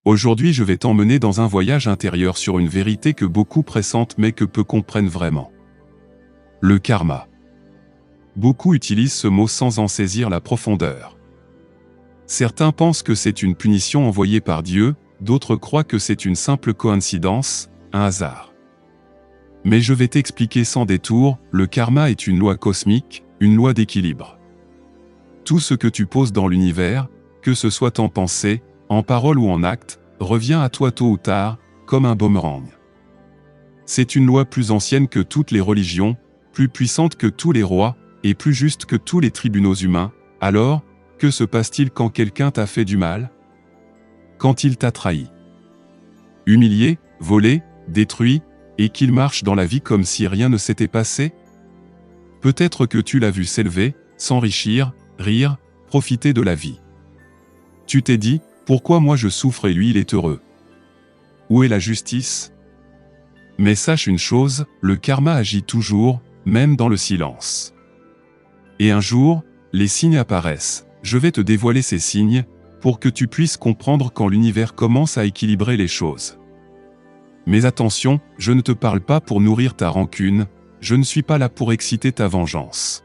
Aujourd'hui, je vais t'emmener dans un voyage intérieur sur une vérité que beaucoup pressentent mais que peu comprennent vraiment. Le karma. Beaucoup utilisent ce mot sans en saisir la profondeur. Certains pensent que c'est une punition envoyée par Dieu, d'autres croient que c'est une simple coïncidence, un hasard. Mais je vais t'expliquer sans détour, le karma est une loi cosmique, une loi d'équilibre. Tout ce que tu poses dans l'univers, que ce soit en pensée, en parole ou en acte, revient à toi tôt ou tard, comme un boomerang. C'est une loi plus ancienne que toutes les religions, plus puissante que tous les rois, et plus juste que tous les tribunaux humains. Alors, que se passe-t-il quand quelqu'un t'a fait du mal? Quand il t'a trahi, humilié, volé, détruit, et qu'il marche dans la vie comme si rien ne s'était passé? Peut-être que tu l'as vu s'élever, s'enrichir, rire, profiter de la vie. Tu t'es dit, pourquoi moi je souffre et lui il est heureux? Où est la justice? Mais sache une chose, le karma agit toujours, même dans le silence. Et un jour, les signes apparaissent. Je vais te dévoiler ces signes, pour que tu puisses comprendre quand l'univers commence à équilibrer les choses. Mais attention, je ne te parle pas pour nourrir ta rancune, je ne suis pas là pour exciter ta vengeance.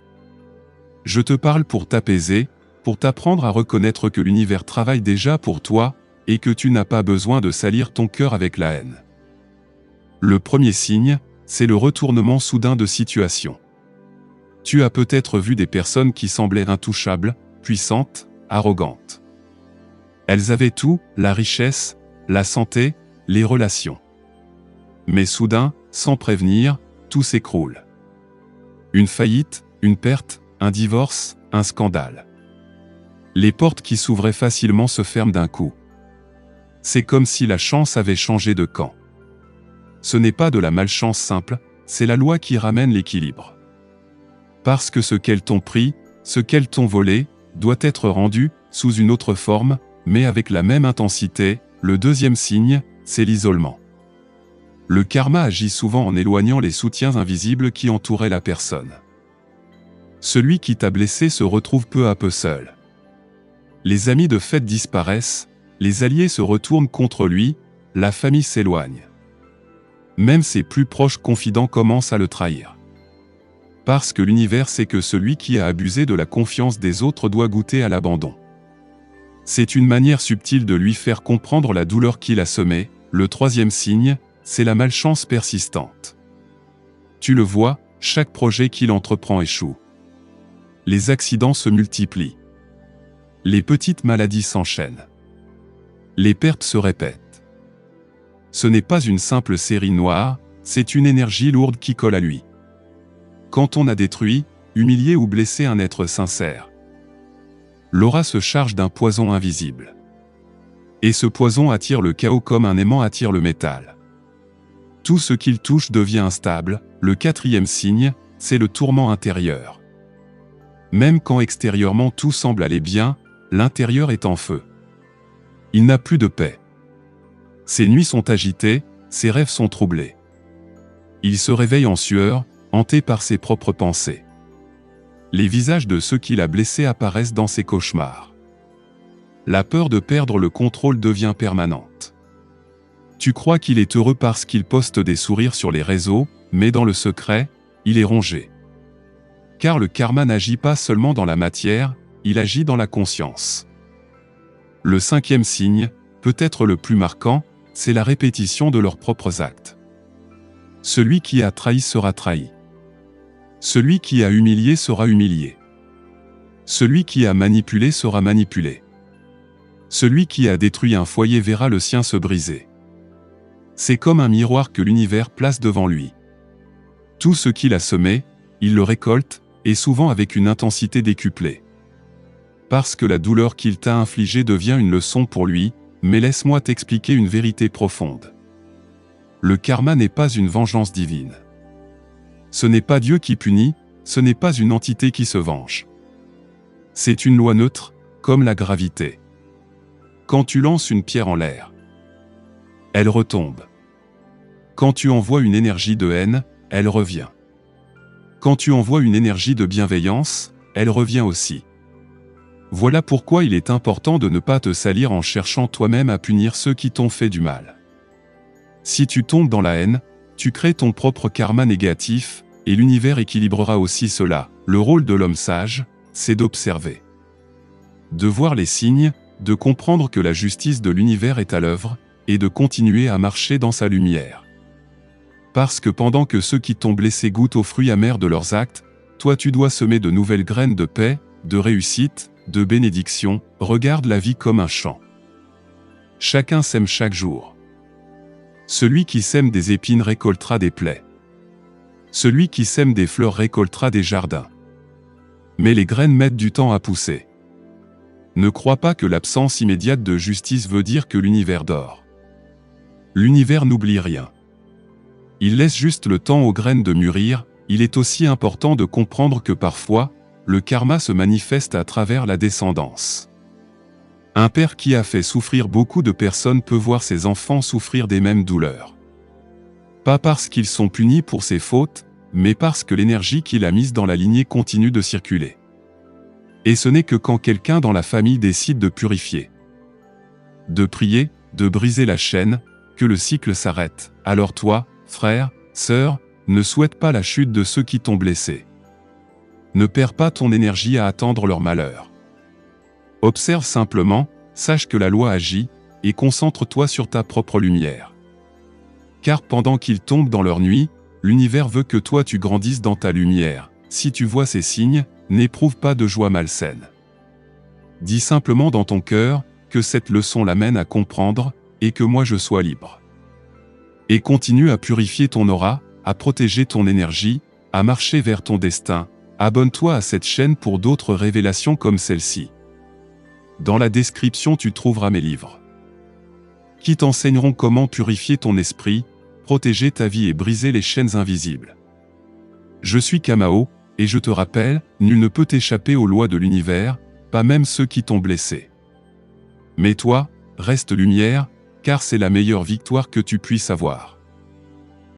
Je te parle pour t'apaiser, pour t'apprendre à reconnaître que l'univers travaille déjà pour toi, et que tu n'as pas besoin de salir ton cœur avec la haine. Le premier signe, c'est le retournement soudain de situation. Tu as peut-être vu des personnes qui semblaient intouchables, puissantes, arrogantes. Elles avaient tout, la richesse, la santé, les relations. Mais soudain, sans prévenir, tout s'écroule. Une faillite, une perte, un divorce, un scandale. Les portes qui s'ouvraient facilement se ferment d'un coup. C'est comme si la chance avait changé de camp. Ce n'est pas de la malchance simple, c'est la loi qui ramène l'équilibre. Parce que ce qu'elles t'ont pris, ce qu'elles t'ont volé, doit être rendu, sous une autre forme, mais avec la même intensité. Le deuxième signe, c'est l'isolement. Le karma agit souvent en éloignant les soutiens invisibles qui entouraient la personne. Celui qui t'a blessé se retrouve peu à peu seul. Les amis de fait disparaissent, les alliés se retournent contre lui, la famille s'éloigne. Même ses plus proches confidents commencent à le trahir. Parce que l'univers sait que celui qui a abusé de la confiance des autres doit goûter à l'abandon. C'est une manière subtile de lui faire comprendre la douleur qu'il a semée. Le troisième signe, c'est la malchance persistante. Tu le vois, chaque projet qu'il entreprend échoue. Les accidents se multiplient. Les petites maladies s'enchaînent. Les pertes se répètent. Ce n'est pas une simple série noire, c'est une énergie lourde qui colle à lui. Quand on a détruit, humilié ou blessé un être sincère, l'aura se charge d'un poison invisible. Et ce poison attire le chaos comme un aimant attire le métal. Tout ce qu'il touche devient instable. Le quatrième signe, c'est le tourment intérieur. Même quand extérieurement tout semble aller bien, l'intérieur est en feu. Il n'a plus de paix. Ses nuits sont agitées, ses rêves sont troublés. Il se réveille en sueur, hanté par ses propres pensées. Les visages de ceux qu'il a blessés apparaissent dans ses cauchemars. La peur de perdre le contrôle devient permanente. Tu crois qu'il est heureux parce qu'il poste des sourires sur les réseaux, mais dans le secret, il est rongé. Car le karma n'agit pas seulement dans la matière, il agit dans la conscience. Le cinquième signe, peut-être le plus marquant, c'est la répétition de leurs propres actes. Celui qui a trahi sera trahi. Celui qui a humilié sera humilié. Celui qui a manipulé sera manipulé. Celui qui a détruit un foyer verra le sien se briser. C'est comme un miroir que l'univers place devant lui. Tout ce qu'il a semé, il le récolte, et souvent avec une intensité décuplée. Parce que la douleur qu'il t'a infligée devient une leçon pour lui, mais laisse-moi t'expliquer une vérité profonde. Le karma n'est pas une vengeance divine. Ce n'est pas Dieu qui punit, ce n'est pas une entité qui se venge. C'est une loi neutre, comme la gravité. Quand tu lances une pierre en l'air, elle retombe. Quand tu envoies une énergie de haine, elle revient. Quand tu envoies une énergie de bienveillance, elle revient aussi. Voilà pourquoi il est important de ne pas te salir en cherchant toi-même à punir ceux qui t'ont fait du mal. Si tu tombes dans la haine, tu crées ton propre karma négatif, et l'univers équilibrera aussi cela. Le rôle de l'homme sage, c'est d'observer, de voir les signes, de comprendre que la justice de l'univers est à l'œuvre, et de continuer à marcher dans sa lumière. Parce que pendant que ceux qui t'ont blessé goûtent aux fruits amers de leurs actes, toi tu dois semer de nouvelles graines de paix, de réussite, de bénédiction. Regarde la vie comme un champ. Chacun sème chaque jour. Celui qui sème des épines récoltera des plaies. Celui qui sème des fleurs récoltera des jardins. Mais les graines mettent du temps à pousser. Ne crois pas que l'absence immédiate de justice veut dire que l'univers dort. L'univers n'oublie rien. Il laisse juste le temps aux graines de mûrir. Il est aussi important de comprendre que parfois, le karma se manifeste à travers la descendance. Un père qui a fait souffrir beaucoup de personnes peut voir ses enfants souffrir des mêmes douleurs. Pas parce qu'ils sont punis pour ses fautes, mais parce que l'énergie qu'il a mise dans la lignée continue de circuler. Et ce n'est que quand quelqu'un dans la famille décide de purifier, de prier, de briser la chaîne, que le cycle s'arrête. Alors toi, frère, sœur, ne souhaite pas la chute de ceux qui t'ont blessé. Ne perds pas ton énergie à attendre leur malheur. Observe simplement, sache que la loi agit, et concentre-toi sur ta propre lumière. Car pendant qu'ils tombent dans leur nuit, l'univers veut que toi tu grandisses dans ta lumière. Si tu vois ces signes, n'éprouve pas de joie malsaine. Dis simplement dans ton cœur, que cette leçon l'amène à comprendre, et que moi je sois libre. Et continue à purifier ton aura, à protéger ton énergie, à marcher vers ton destin. Abonne-toi à cette chaîne pour d'autres révélations comme celle-ci. Dans la description tu trouveras mes livres, qui t'enseigneront comment purifier ton esprit, protéger ta vie et briser les chaînes invisibles. Je suis Kamao, et je te rappelle, nul ne peut échapper aux lois de l'univers, pas même ceux qui t'ont blessé. Mais toi, reste lumière, car c'est la meilleure victoire que tu puisses avoir.